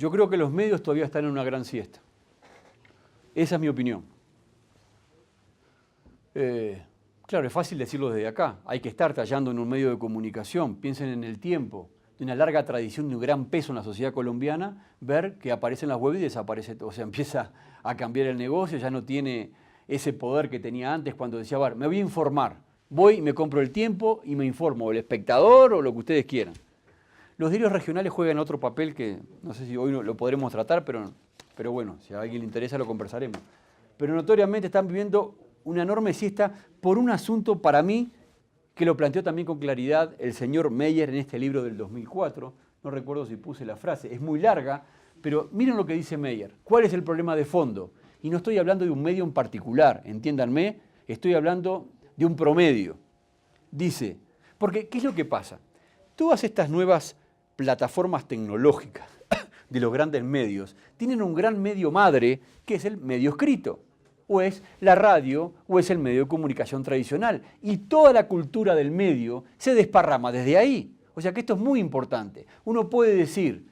Yo creo que los medios todavía están en una gran siesta. Esa es mi opinión. Claro, es fácil decirlo desde acá. Hay que estar tallando en un medio de comunicación. Piensen en el tiempo de una larga tradición de un gran peso en la sociedad colombiana, ver que aparecen las web y desaparece todo. O sea, empieza a cambiar el negocio, ya no tiene ese poder que tenía antes cuando decía, a ver, me voy a informar. Voy, me compro el tiempo y me informo, o El Espectador o lo que ustedes quieran. Los diarios regionales juegan otro papel que no sé si hoy lo podremos tratar, pero bueno, si a alguien le interesa lo conversaremos. Pero notoriamente están viviendo una enorme siesta por un asunto para mí que lo planteó también con claridad el señor Meyer en este libro del 2004. No recuerdo si puse la frase, es muy larga, pero miren lo que dice Meyer. ¿Cuál es el problema de fondo? Y no estoy hablando de un medio en particular, entiéndanme, estoy hablando de un promedio. Dice, porque ¿qué es lo que pasa? Todas estas nuevas plataformas tecnológicas de los grandes medios tienen un gran medio madre que es el medio escrito, o es la radio, o es el medio de comunicación tradicional. Y toda la cultura del medio se desparrama desde ahí. O sea que esto es muy importante. Uno puede decir,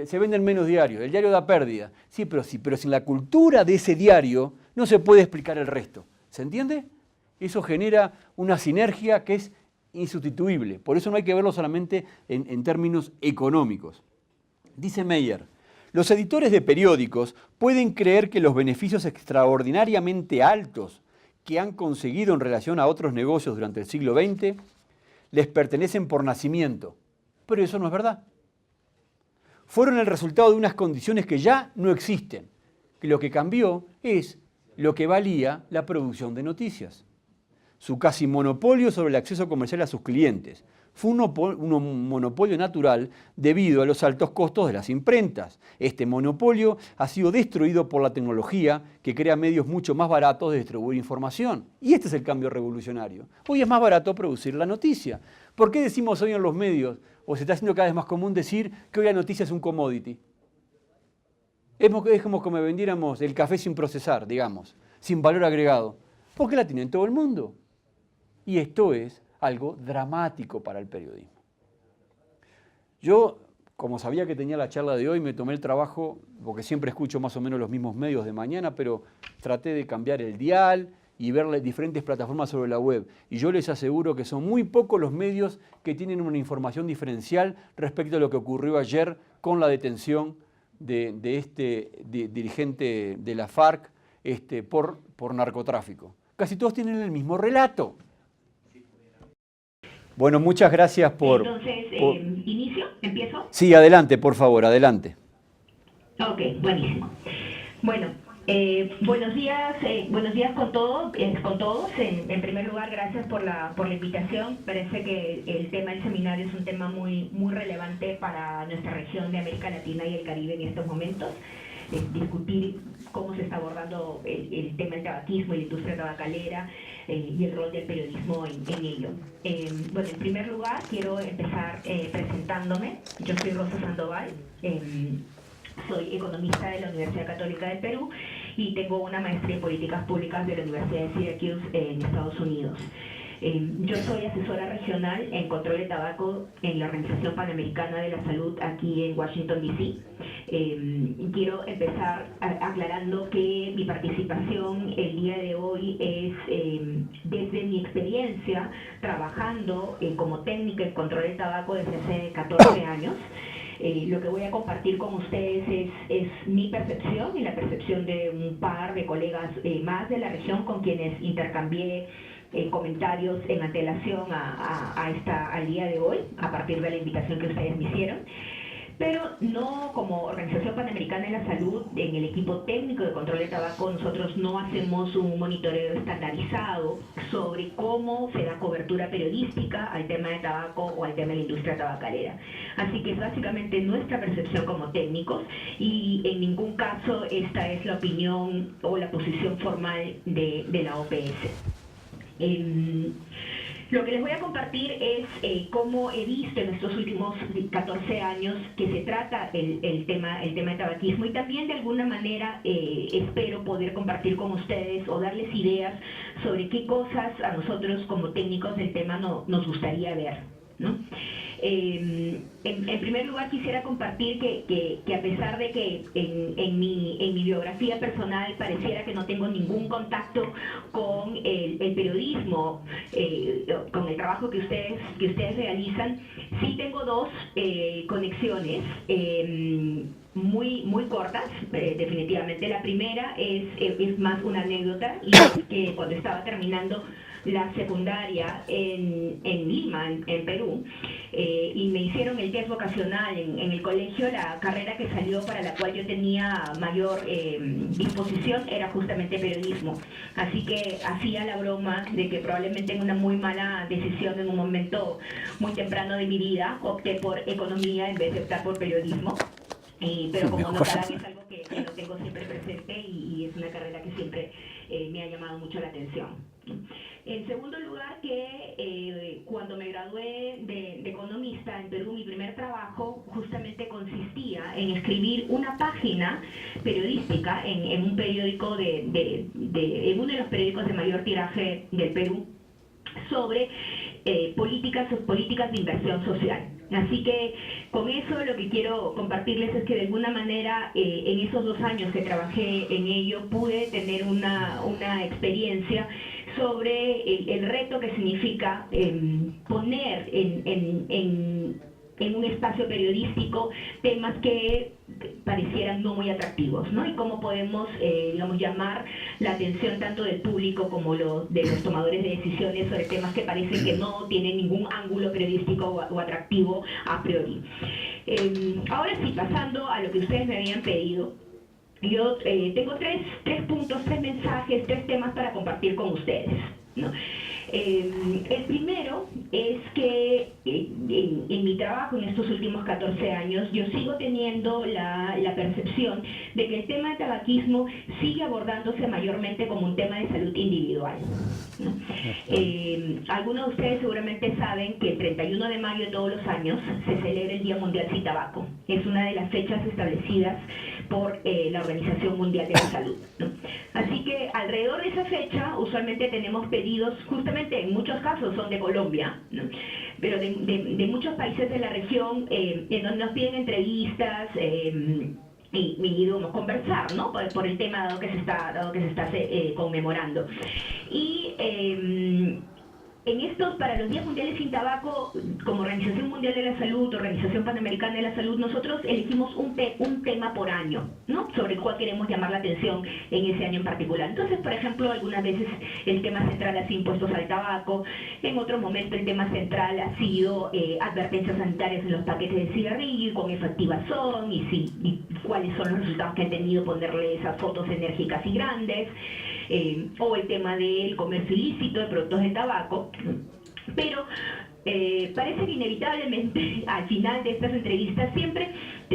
se venden menos diarios, el diario da pérdida. Sí, pero sin la cultura de ese diario no se puede explicar el resto. ¿Se entiende? Eso genera una sinergia que es insustituible. Por eso no hay que verlo solamente en términos económicos. Dice Meyer, los editores de periódicos pueden creer que los beneficios extraordinariamente altos que han conseguido en relación a otros negocios durante el siglo XX les pertenecen por nacimiento, pero eso no es verdad. Fueron el resultado de unas condiciones que ya no existen, que lo que cambió es lo que valía la producción de noticias. Su casi monopolio sobre el acceso comercial a sus clientes. Fue un monopolio natural debido a los altos costos de las imprentas. Este monopolio ha sido destruido por la tecnología que crea medios mucho más baratos de distribuir información. Y este es el cambio revolucionario. Hoy es más barato producir la noticia. ¿Por qué decimos hoy en los medios, o se está haciendo cada vez más común decir que hoy la noticia es un commodity? Es como que me vendiéramos el café sin procesar, digamos, sin valor agregado. Porque la tiene todo el mundo. Y esto es algo dramático para el periodismo. Yo, como sabía que tenía la charla de hoy, me tomé el trabajo, porque siempre escucho más o menos los mismos medios de mañana, pero traté de cambiar el dial y ver diferentes plataformas sobre la web. Y yo les aseguro que son muy pocos los medios que tienen una información diferencial respecto a lo que ocurrió ayer con la detención de este dirigente de la FARC por narcotráfico. Casi todos tienen el mismo relato. Bueno, muchas gracias por... Entonces, ¿inicio? ¿Empiezo? Sí, adelante, por favor, adelante. Ok, buenísimo. Bueno, buenos días con todos. En primer lugar, gracias por la invitación. Parece que el tema del seminario es un tema muy relevante para nuestra región de América Latina y el Caribe en estos momentos. Discutir cómo se está abordando el tema del tabaquismo y la industria tabacalera y el rol del periodismo en ello. Bueno, en primer lugar, quiero empezar presentándome. Yo soy Rosa Sandoval, soy economista de la Universidad Católica del Perú y tengo una maestría en políticas públicas de la Universidad de Syracuse en Estados Unidos. Yo soy asesora regional en control de tabaco en la Organización Panamericana de la Salud aquí en Washington, D.C. Quiero empezar aclarando que mi participación el día de hoy es desde mi experiencia trabajando como técnica en control de tabaco desde hace 14 años. Lo que voy a compartir con ustedes es mi percepción y la percepción de un par de colegas más de la región con quienes intercambié comentarios en antelación al día de hoy, a partir de la invitación que ustedes me hicieron. Pero no como Organización Panamericana de la Salud, en el equipo técnico de control de tabaco, nosotros no hacemos un monitoreo estandarizado sobre cómo se da cobertura periodística al tema de tabaco o al tema de la industria tabacalera. Así que es básicamente nuestra percepción como técnicos y en ningún caso esta es la opinión o la posición formal de la OPS. Lo que les voy a compartir es cómo he visto en estos últimos 14 años que se trata el tema de tabaquismo y también de alguna manera espero poder compartir con ustedes o darles ideas sobre qué cosas a nosotros como técnicos del tema nos gustaría ver. ¿no? En primer lugar quisiera compartir que a pesar de que en mi biografía personal pareciera que no tengo ningún contacto con el periodismo, con el trabajo que ustedes realizan, sí tengo dos conexiones muy cortas, definitivamente. La primera es más una anécdota, y es que cuando estaba terminando la secundaria en Lima, en Perú, y me hicieron el test vocacional en el colegio, la carrera que salió para la cual yo tenía mayor disposición era justamente periodismo. Así que hacía la broma de que probablemente en una muy mala decisión en un momento muy temprano de mi vida opté por economía en vez de optar por periodismo. Pero como notarán, es algo que lo tengo siempre presente y es una carrera que siempre me ha llamado mucho la atención. En segundo lugar, que cuando me gradué de economista en Perú, mi primer trabajo justamente consistía en escribir una página periodística en un periódico en uno de los periódicos de mayor tiraje del Perú sobre políticas de inversión social. Así que con eso lo que quiero compartirles es que de alguna manera en esos 2 años que trabajé en ello pude tener una experiencia sobre el reto que significa poner en un espacio periodístico temas que parecieran no muy atractivos, ¿no? Y cómo podemos, llamar la atención tanto del público como de los tomadores de decisiones sobre temas que parecen que no tienen ningún ángulo periodístico o atractivo a priori. Ahora sí, pasando a lo que ustedes me habían pedido, yo tengo tres puntos, 3 mensajes, 3 temas para compartir con ustedes, ¿no? El primero es que en mi trabajo en estos últimos 14 años yo sigo teniendo la percepción de que el tema del tabaquismo sigue abordándose mayormente como un tema de salud individual, ¿no? Algunos de ustedes seguramente saben que el 31 de mayo de todos los años se celebra el Día Mundial Sin Tabaco. Es una de las fechas establecidas por la Organización Mundial de la Salud, ¿no? Así que alrededor de esa fecha usualmente tenemos pedidos, justamente en muchos casos son de Colombia, ¿no? Pero de muchos países de la región, en donde nos piden entrevistas y vamos a conversar, ¿no? Por el tema dado que se está conmemorando. Y en estos, para los Días Mundiales Sin Tabaco, como Organización Mundial de la Salud, Organización Panamericana de la Salud, nosotros elegimos un tema por año, ¿no? Sobre el cual queremos llamar la atención en ese año en particular. Entonces, por ejemplo, algunas veces el tema central ha sido impuestos al tabaco, en otro momento el tema central ha sido advertencias sanitarias en los paquetes de cigarrillo y cuán efectivas son, y cuáles son los resultados que han tenido ponerle esas fotos enérgicas y grandes. O el tema del comercio ilícito de productos de tabaco, pero parece que inevitablemente al final de estas entrevistas siempre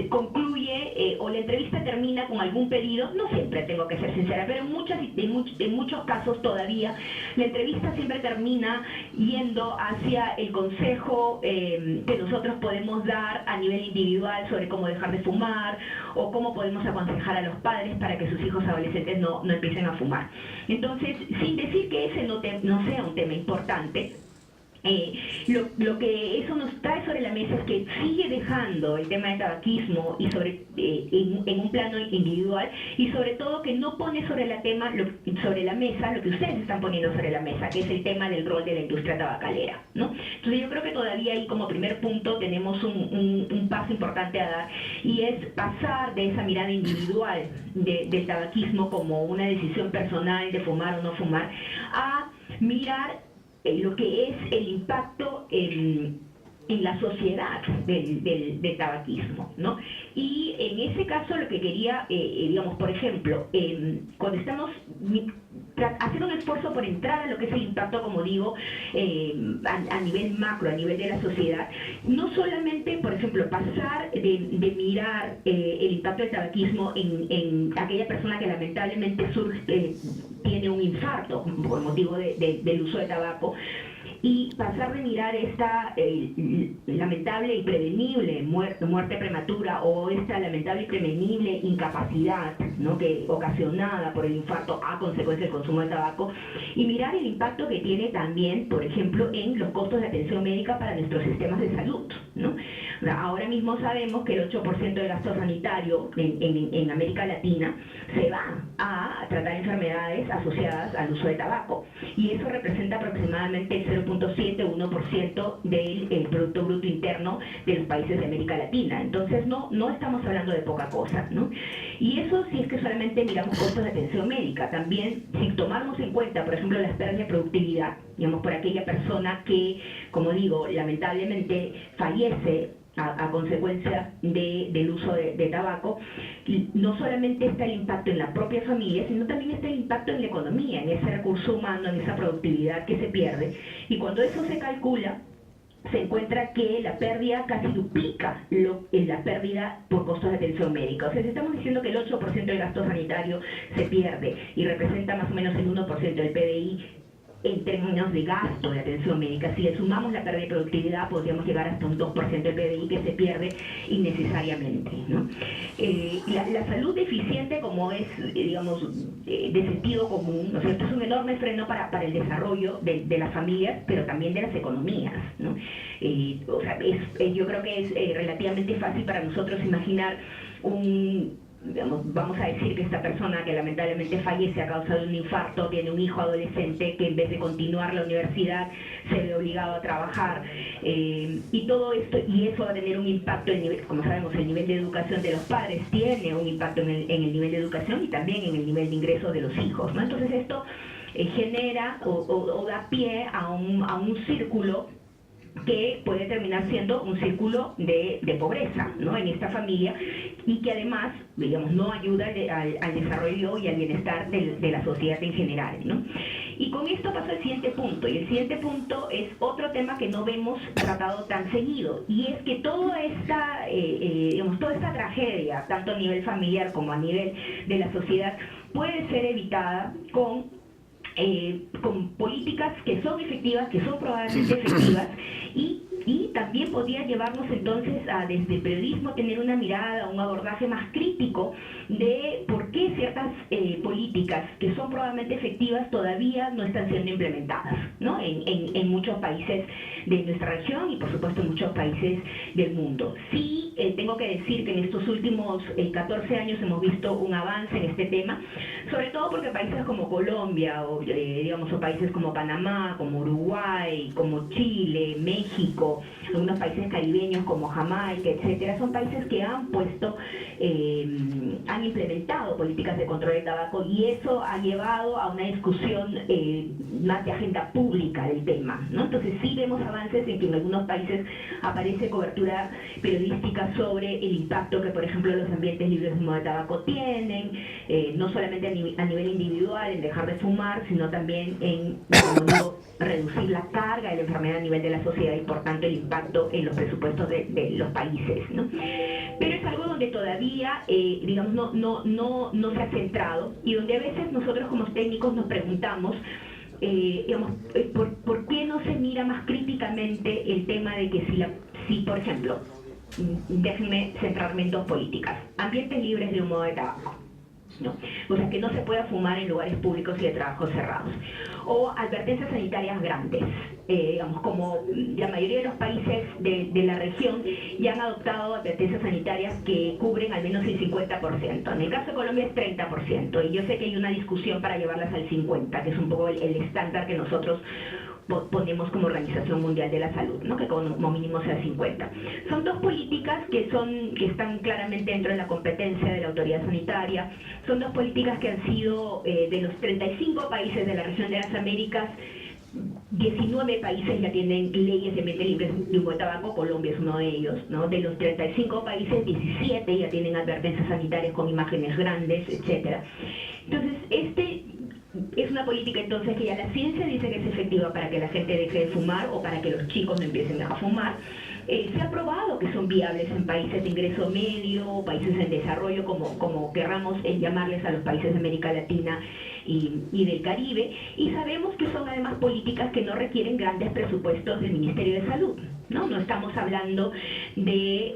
concluye o la entrevista termina con algún pedido. No siempre, tengo que ser sincera, pero en muchos casos todavía la entrevista siempre termina yendo hacia el consejo que nosotros podemos dar a nivel individual sobre cómo dejar de fumar o cómo podemos aconsejar a los padres para que sus hijos adolescentes no empiecen a fumar. Entonces, sin decir que ese no sea un tema importante, lo que eso nos trae sobre la mesa es que sigue dejando el tema del tabaquismo y en un plano individual, y sobre todo que no pone sobre la mesa lo que ustedes están poniendo sobre la mesa, que es el tema del rol de la industria tabacalera, ¿no? Entonces yo creo que todavía ahí, como primer punto, tenemos un paso importante a dar, y es pasar de esa mirada individual del tabaquismo como una decisión personal de fumar o no fumar, a mirar lo que es el impacto en la sociedad del tabaquismo, ¿no? Y en ese caso lo que quería, por ejemplo, cuando estamos hacer un esfuerzo por entrar a lo que es el impacto, como digo, a nivel macro, a nivel de la sociedad, no solamente, por ejemplo, pasar de mirar el impacto del tabaquismo en aquella persona que lamentablemente tiene un infarto por motivo del uso de tabaco, y pasar de mirar esta lamentable y prevenible muerte prematura o esta lamentable y prevenible incapacidad ¿no? Que ocasionada por el infarto a consecuencia del consumo de tabaco, y mirar el impacto que tiene también, por ejemplo, en los costos de atención médica para nuestros sistemas de salud, ¿no? O sea, ahora mismo sabemos que el 8% del gasto sanitario en América Latina se va a tratar enfermedades asociadas al uso de tabaco, y eso representa aproximadamente el 0.7-1% del Producto Bruto Interno de los países de América Latina. Entonces no estamos hablando de poca cosa, ¿no? Y eso si es que solamente miramos costos de atención médica. También, si tomamos en cuenta, por ejemplo, las pérdidas de productividad, digamos, por aquella persona que, como digo, lamentablemente fallece a consecuencia del uso de tabaco, y no solamente está el impacto en la propia familia, sino también está el impacto en la economía, en ese recurso humano, en esa productividad que se pierde. Y cuando eso se calcula, se encuentra que la pérdida casi duplica la pérdida por costos de atención médica. O sea, si estamos diciendo que el 8% del gasto sanitario se pierde y representa más o menos el 1% del PBI, en términos de gasto de atención médica, si le sumamos la pérdida de productividad, podríamos llegar hasta un 2% del PBI que se pierde innecesariamente, ¿no? La salud deficiente, como es, digamos, de sentido común, ¿no es cierto?, es un enorme freno para el desarrollo de las familias, pero también de las economías, ¿no? O sea, yo creo que es relativamente fácil para nosotros imaginar digamos, vamos a decir que esta persona que lamentablemente fallece a causa de un infarto tiene un hijo adolescente que en vez de continuar la universidad se ve obligado a trabajar, y todo esto, y eso va a tener un impacto en nivel, como sabemos, el nivel de educación de los padres tiene un impacto en el nivel de educación y también en el nivel de ingresos de los hijos, ¿no? Entonces esto genera o da pie a un círculo que puede terminar siendo un círculo de pobreza, ¿no?, en esta familia, y que además, digamos, no ayuda al desarrollo y al bienestar de la sociedad en general, ¿no? Y con esto paso al siguiente punto, y el siguiente punto es otro tema que no vemos tratado tan seguido, y es que toda esta tragedia, tanto a nivel familiar como a nivel de la sociedad, puede ser evitada con políticas que son efectivas, que son probablemente efectivas, y también podría llevarnos entonces a, desde el periodismo, tener una mirada, un abordaje más crítico de por qué ciertas políticas que son probablemente efectivas todavía no están siendo implementadas, ¿no?, en muchos países de nuestra región y por supuesto en muchos países del mundo. Sí, tengo que decir que en estos últimos 14 años hemos visto un avance en este tema, sobre todo porque países como Colombia o países como Panamá, como Uruguay, como Chile, México, algunos países caribeños como Jamaica, etcétera, son países que han implementado políticas de control del tabaco, y eso ha llevado a una discusión más de agenda pública del tema, ¿no? Entonces sí vemos avances en que en algunos países aparece cobertura periodística sobre el impacto que, por ejemplo, los ambientes libres de humo de tabaco tienen, no solamente a nivel individual, en dejar de fumar, sino también en reducir la carga de la enfermedad a nivel de la sociedad y por tanto el impacto en los presupuestos de los países, ¿no? Pero es algo donde todavía, digamos, no se ha centrado, y donde a veces nosotros como técnicos nos preguntamos, ¿por qué no se mira más críticamente el tema de que si por ejemplo, déjenme centrarme en dos políticas: ambientes libres de humo de tabaco, ¿no? O sea, que no se pueda fumar en lugares públicos y de trabajos cerrados, o advertencias sanitarias grandes, digamos, como la mayoría de los países de la región ya han adoptado advertencias sanitarias que cubren al menos el 50%. En el caso de Colombia es 30%, y yo sé que hay una discusión para llevarlas al 50%, que es un poco el estándar que nosotros ponemos como Organización Mundial de la Salud, ¿no?, que como mínimo sea 50. Son dos políticas que están claramente dentro de la competencia de la autoridad sanitaria. Son dos políticas que han sido, de los 35 países de la región de las Américas, 19 países ya tienen leyes de ambiente libre de humo de tabaco. Colombia es uno de ellos, ¿no? De los 35 países, 17 ya tienen advertencias sanitarias con imágenes grandes, etcétera. Entonces, es una política entonces que ya la ciencia dice que es efectiva para que la gente deje de fumar o para que los chicos no empiecen a fumar. Se ha probado que son viables en países de ingreso medio, países en desarrollo, como querramos llamarles a los países de América Latina y del Caribe, y sabemos que son además políticas que no requieren grandes presupuestos del Ministerio de Salud, ¿no? No estamos hablando de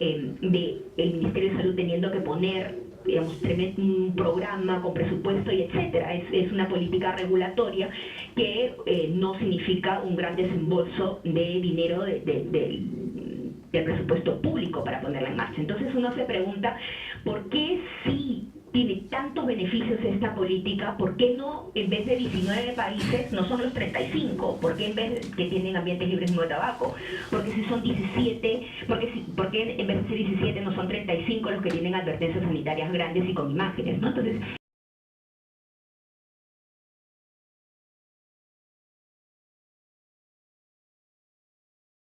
el Ministerio de Salud teniendo que poner digamos, un programa con presupuesto y etcétera. Es una política regulatoria que no significa un gran desembolso de dinero del presupuesto público para ponerla en marcha. Entonces uno se pregunta, ¿por qué sí tiene tantos beneficios esta política? ¿Por qué no, en vez de 19 países, no son los 35? ¿Por qué en vez que tienen ambientes libres de tabaco? Porque si son 17, ¿por qué en vez de ser 17 no son 35 los que tienen advertencias sanitarias grandes y con imágenes, ¿no? Entonces,